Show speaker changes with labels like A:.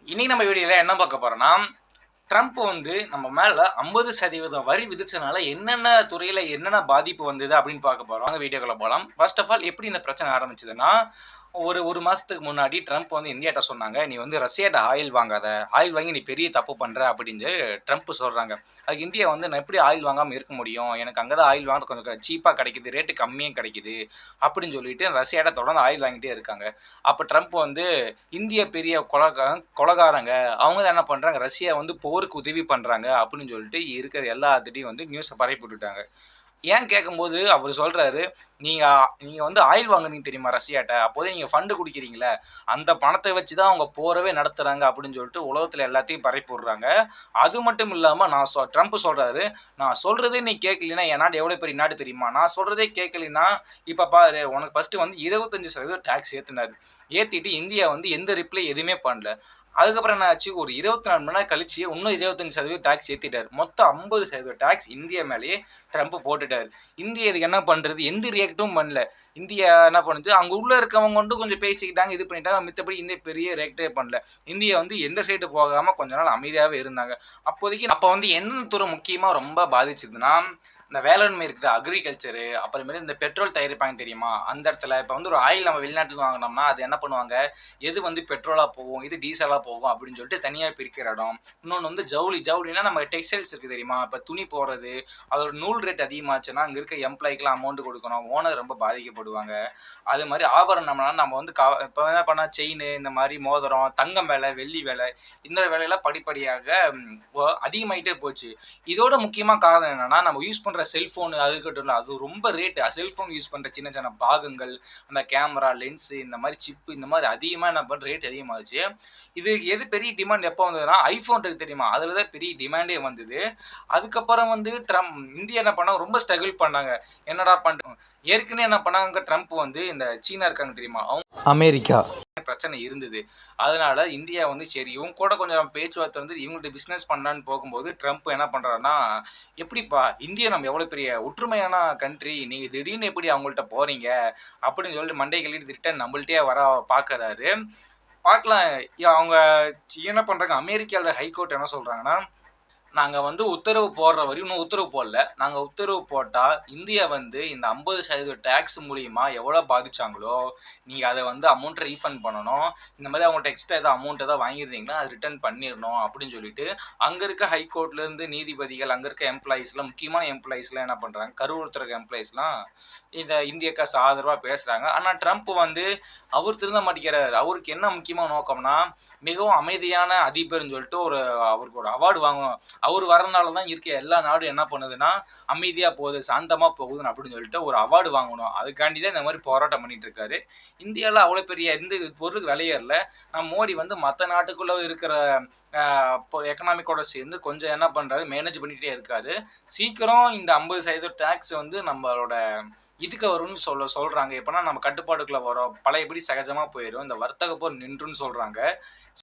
A: இன்னைக்கு நம்ம வீடியோல என்ன பார்க்க போறோம்னா, ட்ரம்ப் வந்து நம்ம மேல 50% வரி விதிச்சனால என்னென்ன துறையில என்னென்ன பாதிப்பு வந்தது அப்படின்னு பார்க்க போறோம். வாங்க வீடியோக்குள்ள போலாம். ஃபர்ஸ்ட் ஆஃப் ஆல் எப்படி இந்த பிரச்சனை ஆரம்பிச்சதுன்னா, ஒரு மாசத்துக்கு முன்னாடி ட்ரம்ப் வந்து இந்தியாட்ட சொன்னாங்க, "நீ வந்து ரஷ்யாட்ட ஆயில் வாங்காத. ஆயில் வாங்கி நீ பெரிய தப்பு பண்ற" அப்படின்னு ட்ரம்ப் சொல்றாங்க. அதுக்கு இந்தியா வந்து, "நான் எப்படி ஆயில் வாங்காம இருக்க முடியும்? எனக்கு அங்க தான் ஆயில் வாங்குறது கொஞ்சம் சீப்பா கிடைக்குது. ரேட் கம்மியா கிடைக்குது." அப்படின்னு சொல்லிட்டு ரஷ்யாட்ட தொடர்ந்து ஆயில் வாங்கிட்டே இருக்காங்க. அப்ப ட்ரம்ப் வந்து இந்திய பெரிய கொலைகாரங்க அவங்க தான் என்ன பண்றாங்க, ரஷ்யா வந்து போருக்கு உதவி பண்றாங்க அப்படின்னு சொல்லிட்டு இருக்கிற எல்லாத்துட்டையும் வந்து நியூஸ பரப்பி விட்டுட்டாங்க. ஏன் கேட்கும்போது அவரு சொல்றாரு, "நீங்க நீங்க வந்து ஆயில் வாங்குனீங்க தெரியுமா ரஷ்யாட்ட? அப்போதே நீங்க ஃபண்ட் குடுக்கிறீங்கல்ல, அந்த பணத்த வச்சு தான் அவங்க போரவே நடத்துறாங்க." அப்படின்னு சொல்லிட்டு உலகத்துல எல்லாத்தையும் பரப்பி விடுறாங்க. அது மட்டும் இல்லாம ட்ரம்ப் சொல்றாரு, "நான் சொல்றதே நீ கேட்கலைன்னா என் நாடு எவ்வளோ பெரிய நாடு தெரியுமா? நான் சொல்றதே கேட்கலைன்னா, இப்ப பாரு உனக்கு ஃபர்ஸ்ட்டு வந்து 25% டாக்ஸ் ஏத்துனாரு. ஏத்திட்டு இந்தியா வந்து எந்த ரிப்ளை எதுவுமே பண்ணல. அதுக்கப்புறம் என்ன ஆச்சு, ஒரு 24 மணி நேரம் கழிச்சு இன்னும் 25% டாக்ஸ் ஏத்திட்டாரு. மொத்தம் 50% டாக்ஸ் இந்தியா மேலேயே ட்ரம்ப் போட்டுட்டாரு. இந்தியா இதுக்கு என்ன பண்றது? எந்த ரியாக்ட்டும் பண்ணல. இந்தியா என்ன பண்ணுச்சு, அங்க உள்ள இருக்கவங்க வந்து கொஞ்சம் பேசிக்கிட்டாங்க, இது பண்ணிட்டாங்க. மித்தபடி இந்தியா பெரிய ரியாக்டே பண்ணல. இந்தியா வந்து எந்த சைடு போகாம கொஞ்ச நாள் அமைதியாவே இருந்தாங்க. அப்ப வந்து எந்தெந்த துறை முக்கியமா ரொம்ப பாதிச்சதுன்னா, இந்த வேளாண்மை இருக்குது, அக்ரிகல்ச்சரு, அப்புறமேலு இந்த பெட்ரோல் தயாரிப்பாங்க தெரியுமா? அந்த இடத்துல இப்ப வந்து ஒரு ஆயில் நம்ம வெளிநாட்டுல வாங்குனோம்னா, அது என்ன பண்ணுவாங்க, எது வந்து பெட்ரோலா போகும், எது டீசலா போகும் அப்படின்னு சொல்லிட்டு தனியா பிரிக்கிற இடம். இன்னொன்னு வந்து ஜவுளினா நம்ம டெக்ஸ்டைல்ஸ் இருக்கு தெரியுமா? இப்ப துணி போடுறது, அதோட நூல் ரேட் அதிகமாச்சுன்னா, அங்க இருக்க எம்ப்ளாயிக்குலாம் அமௌண்ட் குடுக்கணும். ஓனர் ரொம்ப பாதிக்கப்படுவாங்க. அது மாரி ஆபரணம்னா நம்ம வந்து இப்ப என்ன பண்ணா செயினு, இந்த மாரி மோதிரம், தங்கம் விலை, வெள்ளி விலை, இந்த விலையெல்லாம் படிப்படியாக அதிகமாயிட்டே போச்சு. இதோட முக்கியமா காரணம் என்னன்னா, நம்ம யூஸ் பண்ற செல்ஃபோன் அது இருக்கட்டும்ல, அது ரொம்ப ரேட். செல்ஃபோன் யூஸ் பண்ற சின்ன சின்ன பாகங்கள், அந்த கேமரா, லென்ஸ் இந்த மாரி சிப் இந்த மாரி அதிகமா என்ன பண்ற ரேட் அதிகமாகுச்சு. இது எது பெரிய டிமாண்ட் எப்போ வந்ததுன்னா, ஐஃபோன் இருக்கு தெரியுமா? அதுல தான் பெரிய டிமாண்டே வந்தது. அதுக்கப்புறம் வந்து இந்தியா என்ன பண்ணாங்க, ரொம்ப ஸ்ட்ரகிள் பண்ணாங்க. என்னடா பண்றது? ஏற்கனவே என்ன பண்ணாங்க ட்ரம்ப் வந்து இந்த சீனா இருக்காங்க தெரியுமா?
B: அமெரிக்கா.
A: பிரச்சனை இருந்தது. அதனால இந்தியா வந்து சரி இவங்க கூட கொஞ்சம் பேச்சுவார்த்தை வந்து இவங்கள்ட்ட பிசினஸ் பண்ணலான்னு போகும்போது, ட்ரம்ப் என்ன பண்றாருன்னா, "எப்படிப்பா இந்தியா நம்ம எவ்வளோ பெரிய ஒற்றுமையான கண்ட்ரி. நீங்க திடீர்னு எப்படி அவங்கள்ட்ட போறீங்க?" அப்படின்னு சொல்லிட்டு மண்டைய கழுவிட்டு ரிட்டர்ன் நம்மள்ட்டயே வர பார்க்குறாரு. பார்க்கலாம். அவங்க என்ன பண்றாங்க, அமெரிக்கால ஹைகோர்ட் என்ன சொல்றாங்கன்னா, நாங்க வந்து உத்தரவு போடுற வரையும் இன்னும் உத்தரவு போடல. நாங்க உத்தரவு போட்டா, இந்தியா வந்து இந்த 50% டாக்ஸ் மூலியமா எவ்வளோ பாதிச்சாங்களோ, நீங்க அத வந்து அமௌண்ட் ரீஃபண்ட் பண்ணணும். இந்த மாரி அவங்கள்ட்ட எக்ஸ்ட்ரா ஏதாவது அமௌண்ட் ஏதாவது வாங்கியிருந்தீங்கன்னா, அத ரிட்டர்ன் பண்ணிறணும் அப்படின்னு சொல்லிட்டு, அங்க இருக்க ஹைகோர்ட்லேருந்து நீதிபதிகள், அங்க இருக்க எம்ப்ளாயீஸ்லாம் முக்கியமான எம்ப்ளாயீஸ்லாம் என்ன பண்றாங்க, கருவூலத்துல இருக்க எம்ப்ளாயீஸ்லாம் இந்த இந்தியாக்கு ஆதரவா பேசுறாங்க. ஆனா ட்ரம்ப் வந்து அவர் திருந்த மாட்டேங்கிறாரு. அவருக்கு என்ன முக்கியமான நோக்கம்னா, மிகவும் அமைதியான அதிபர்ன்னு சொல்லிட்டு அவருக்கு ஒரு அவார்ட் வாங்கணும். அவரு வரனால தான் இருக்க எல்லா நாடும் என்ன பண்ணுதுன்னா, அமைதியா போகுது, சாந்தமா போகுதுன்னு அப்படின்னு சொல்லிட்டு ஒரு அவார்டு வாங்கணும். அதுக்காண்டி தான் இந்த மாரி போராட்டம் பண்ணிட்டு இருக்காரு. இந்தியால அவ்வளோ பெரிய எந்த பொருளுக்கு விலை ஏறல. மோடி வந்து மத்த நாட்டுக்குள்ள இருக்கிற இப்போ எக்கனாமிக்கோட சேர்ந்து கொஞ்சம் என்ன பண்றாரு, மேனேஜ் பண்ணிட்டே இருக்காரு. சீக்கிரம் இந்த 50% டாக்ஸ் வந்து நம்மளோட இதுக்கு வரும்னு சொல்றாங்க. எப்பன்னா நம்ம கட்டுப்பாட்டுக்குள்ள வரும். பழையபடி சகஜமா போயிரும். இந்த வர்த்தக போர் நின்றும்னு சொல்றாங்க.